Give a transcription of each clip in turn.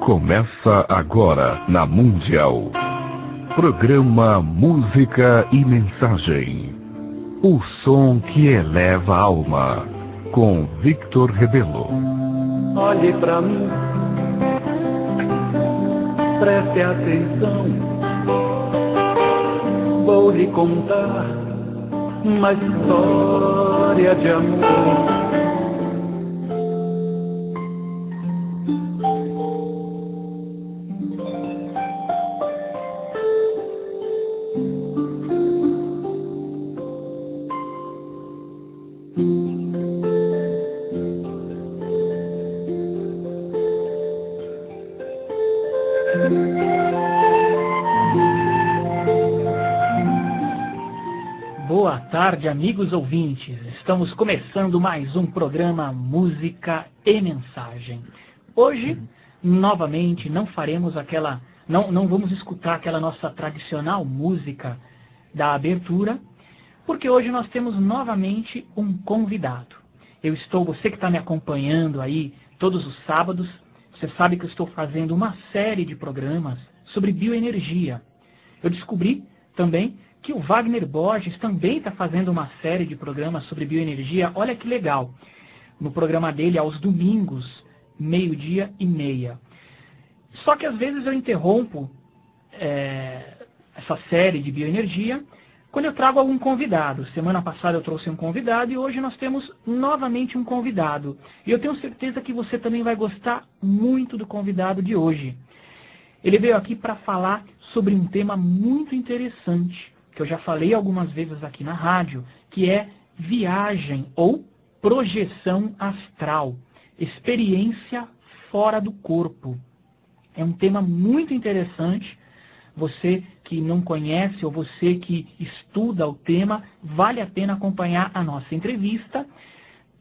Começa agora na Mundial. Programa Música e Mensagem. O som que eleva a alma. Com Victor Rebelo. Olhe pra mim, preste atenção. Vou lhe contar uma história de amor. Boa tarde, amigos ouvintes. Estamos começando mais um programa Música e Mensagem. Hoje, novamente, não faremos não vamos escutar aquela nossa tradicional música da abertura, porque hoje nós temos novamente um convidado. Você que está me acompanhando aí todos os sábados, você sabe que eu estou fazendo uma série de programas sobre bioenergia. Eu descobri também que o Wagner Borges também está fazendo uma série de programas sobre bioenergia. Olha que legal. No programa dele, aos domingos, 12:30. Só que às vezes eu interrompo essa série de bioenergia quando eu trago algum convidado. Semana passada eu trouxe um convidado e hoje nós temos novamente um convidado. E eu tenho certeza que você também vai gostar muito do convidado de hoje. Ele veio aqui para falar sobre um tema muito interessante, que eu já falei algumas vezes aqui na rádio, que é viagem ou projeção astral, experiência fora do corpo. É um tema muito interessante. Você que não conhece ou você que estuda o tema, vale a pena acompanhar a nossa entrevista.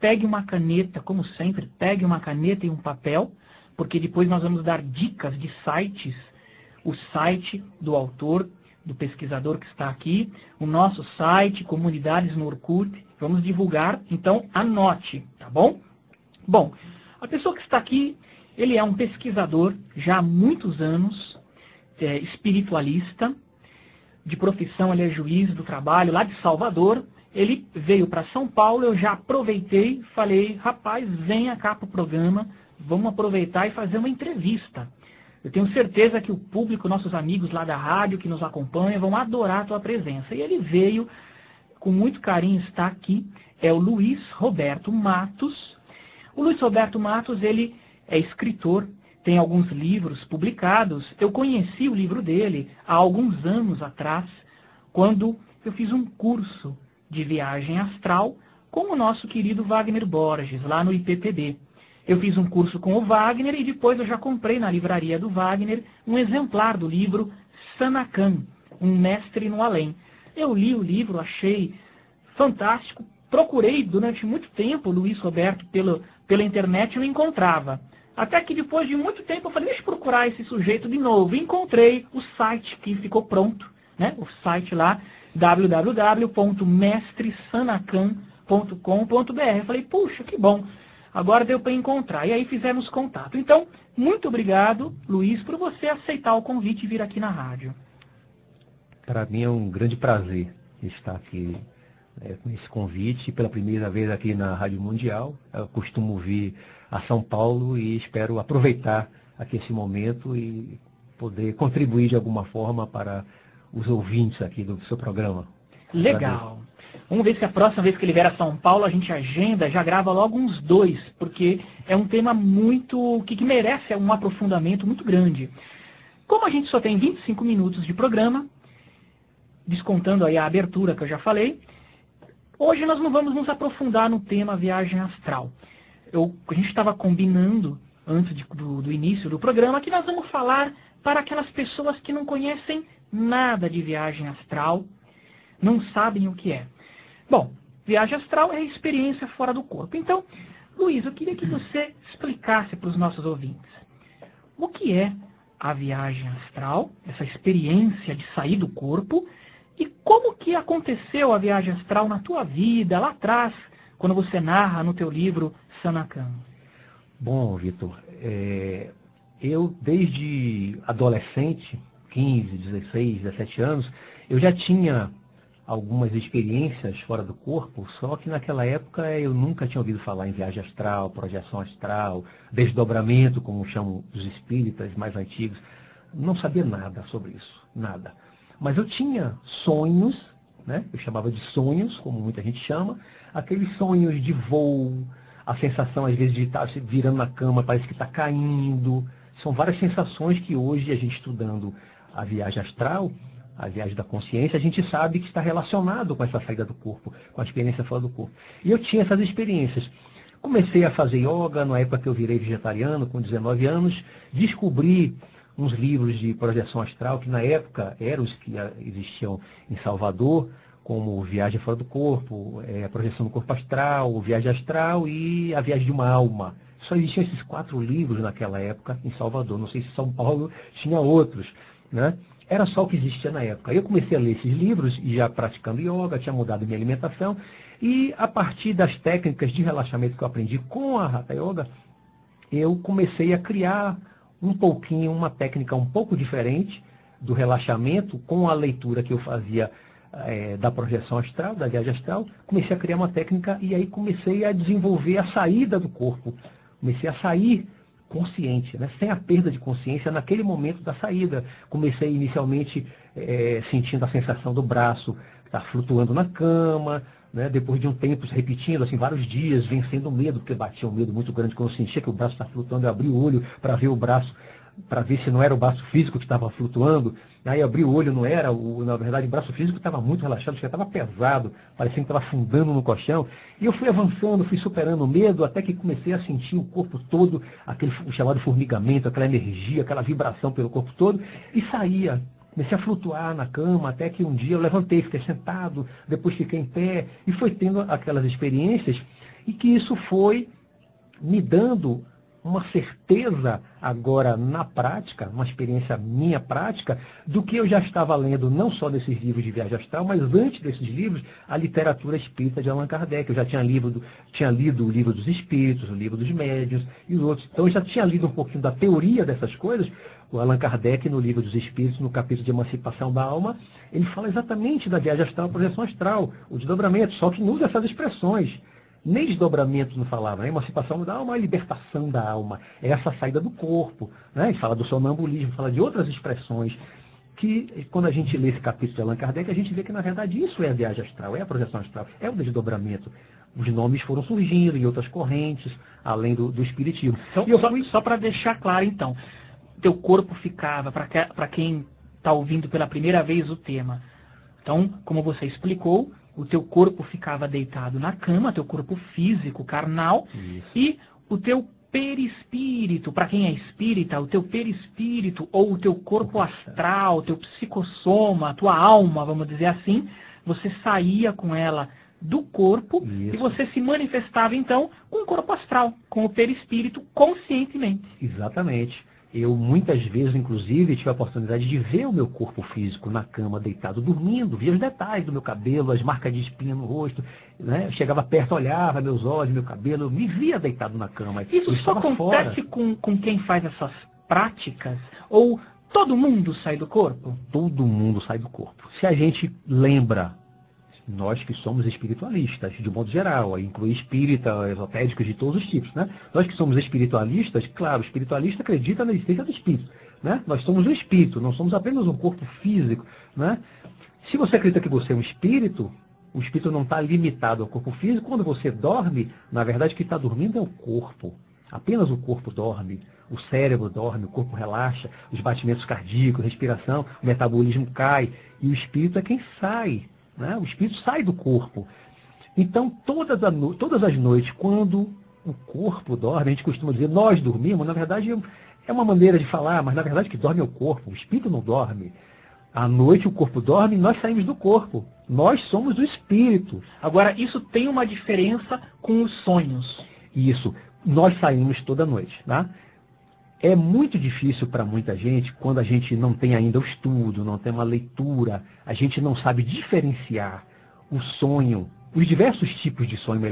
Pegue uma caneta, como sempre, pegue uma caneta e um papel, porque depois nós vamos dar dicas de sites, o site do autor, do pesquisador que está aqui, o nosso site, comunidades no Orkut, vamos divulgar, então anote, tá bom? Bom, a pessoa que está aqui, ele é um pesquisador já há muitos anos, espiritualista, de profissão ele é juiz do trabalho, lá de Salvador. Ele veio para São Paulo, eu já aproveitei, falei, rapaz, venha cá para o programa, vamos aproveitar e fazer uma entrevista. Eu tenho certeza que o público, nossos amigos lá da rádio que nos acompanham, vão adorar a tua presença. E ele veio, com muito carinho, está aqui, é o Luiz Roberto Matos. O Luiz Roberto Matos, ele é escritor, tem alguns livros publicados. Eu conheci o livro dele há alguns anos atrás, quando eu fiz um curso de viagem astral com o nosso querido Wagner Borges, lá no IPPB. Eu fiz um curso com o Wagner e depois eu já comprei na livraria do Wagner um exemplar do livro Sanakhan, um mestre no além. Eu li o livro, achei fantástico, procurei durante muito tempo o Luiz Roberto pela internet e não encontrava. Até que depois de muito tempo eu falei, deixa eu procurar esse sujeito de novo. E encontrei o site que ficou pronto, né? O site lá, www.mestresanakhan.com.br. Eu falei, puxa, que bom. Agora deu para encontrar. E aí fizemos contato. Então, muito obrigado, Luiz, por você aceitar o convite e vir aqui na rádio. Para mim é um grande prazer estar aqui com esse convite. Pela primeira vez aqui na Rádio Mundial. Eu costumo vir a São Paulo e espero aproveitar aqui esse momento e poder contribuir de alguma forma para os ouvintes aqui do seu programa. Legal. Vamos ver se a próxima vez que ele vier a São Paulo a gente agenda, já grava logo uns 2, porque é um tema muito que merece um aprofundamento muito grande. Como a gente só tem 25 minutos de programa, descontando aí a abertura que eu já falei, hoje nós não vamos nos aprofundar no tema viagem astral. A gente estava combinando, antes do início do programa, que nós vamos falar para aquelas pessoas que não conhecem nada de viagem astral, não sabem o que é. Bom, viagem astral é experiência fora do corpo. Então, Luiz, eu queria que você explicasse para os nossos ouvintes o que é a viagem astral, essa experiência de sair do corpo, e como que aconteceu a viagem astral na tua vida, lá atrás, quando você narra no teu livro Sanakhan. Bom, Vitor, Eu, desde adolescente, 15, 16, 17 anos, eu já tinha algumas experiências fora do corpo, só que naquela época eu nunca tinha ouvido falar em viagem astral, projeção astral, desdobramento, como chamam os espíritas mais antigos. Não sabia nada sobre isso, nada. Mas eu tinha sonhos, né? Eu chamava de sonhos, como muita gente chama, aqueles sonhos de voo, a sensação às vezes de estar se virando na cama, parece que está caindo. São várias sensações que hoje a gente estudando a viagem astral, a viagem da consciência, a gente sabe que está relacionado com essa saída do corpo, com a experiência fora do corpo. E eu tinha essas experiências. Comecei a fazer yoga, na época que eu virei vegetariano, com 19 anos, descobri uns livros de projeção astral, que na época eram os que existiam em Salvador, como Viagem Fora do Corpo, a Projeção do Corpo Astral, Viagem Astral e A Viagem de uma Alma. Só existiam esses 4 livros naquela época em Salvador. Não sei se São Paulo tinha outros, né? Era só o que existia na época. Eu comecei a ler esses livros e já praticando yoga, tinha mudado minha alimentação. E a partir das técnicas de relaxamento que eu aprendi com a Hatha Yoga, eu comecei a criar um pouquinho, uma técnica um pouco diferente do relaxamento com a leitura que eu fazia da projeção astral, da viagem astral. Comecei a criar uma técnica e aí comecei a desenvolver a saída do corpo. Comecei a sair consciente, né? Sem a perda de consciência naquele momento da saída. Comecei inicialmente sentindo a sensação do braço estar flutuando na cama, né? Depois de um tempo repetindo, assim, vários dias, vencendo o medo, porque batia um medo muito grande quando eu sentia que o braço estava flutuando. Eu abri o olho para ver o braço, para ver se não era o braço físico que estava flutuando. Aí abri o olho, não era, na verdade o braço físico estava muito relaxado, já estava pesado, parecia que estava afundando no colchão. E eu fui avançando, fui superando o medo, até que comecei a sentir o corpo todo, aquele chamado formigamento, aquela energia, aquela vibração pelo corpo todo, e saía. Comecei a flutuar na cama, até que um dia eu levantei, fiquei sentado, depois fiquei em pé, e foi tendo aquelas experiências, e que isso foi me dando uma certeza agora na prática, uma experiência minha prática, do que eu já estava lendo, não só desses livros de viagem astral, mas antes desses livros, a literatura espírita de Allan Kardec. Eu já tinha lido o livro dos espíritos, o livro dos médiuns e os outros. Então eu já tinha lido um pouquinho da teoria dessas coisas. O Allan Kardec, no livro dos espíritos, no capítulo de Emancipação da Alma, ele fala exatamente da viagem astral, projeção astral, o desdobramento, só que não usa essas expressões. Nem desdobramento não falava, né? Emancipação da alma é a libertação da alma, é essa saída do corpo, né? Ele fala do sonambulismo, fala de outras expressões, que quando a gente lê esse capítulo de Allan Kardec, a gente vê que na verdade isso é a viagem astral, é a projeção astral, é o desdobramento. Os nomes foram surgindo em outras correntes, além do espiritismo. Então, só para deixar claro então, teu corpo ficava, para quem está ouvindo pela primeira vez o tema, então, como você explicou, o teu corpo ficava deitado na cama, teu corpo físico, carnal, isso. E o teu perispírito, para quem é espírita, o teu perispírito ou o teu corpo astral, teu psicossoma, a tua alma, vamos dizer assim, você saía com ela do corpo. Isso. E você se manifestava então com o corpo astral, com o perispírito conscientemente. Exatamente. Eu muitas vezes, inclusive, tive a oportunidade de ver o meu corpo físico na cama, deitado, dormindo, via os detalhes do meu cabelo, as marcas de espinha no rosto, né? Eu chegava perto, olhava meus olhos, meu cabelo, eu me via deitado na cama. Isso só acontece com quem faz essas práticas? Ou todo mundo sai do corpo? Todo mundo sai do corpo. Se a gente lembra, nós que somos espiritualistas, de modo geral, aí inclui espírita, esotéricos de todos os tipos, né? Nós que somos espiritualistas, claro, o espiritualista acredita na existência do espírito, né? Nós somos um espírito, não somos apenas um corpo físico, né? Se você acredita que você é um espírito, o espírito não está limitado ao corpo físico. Quando você dorme, na verdade, o que está dormindo é o corpo. Apenas o corpo dorme, o cérebro dorme, o corpo relaxa, os batimentos cardíacos, respiração, o metabolismo cai, e o espírito é quem sai. Né? O espírito sai do corpo. Então, todas as noites, quando o corpo dorme, a gente costuma dizer, nós dormimos, na verdade é uma maneira de falar, mas na verdade que dorme é o corpo, o espírito não dorme. À noite o corpo dorme e nós saímos do corpo. Nós somos o espírito. Agora, isso tem uma diferença com os sonhos. Isso. Nós saímos toda noite, tá? É muito difícil para muita gente, quando a gente não tem ainda o estudo, não tem uma leitura, a gente não sabe diferenciar o sonho, os diversos tipos de sonho, melhor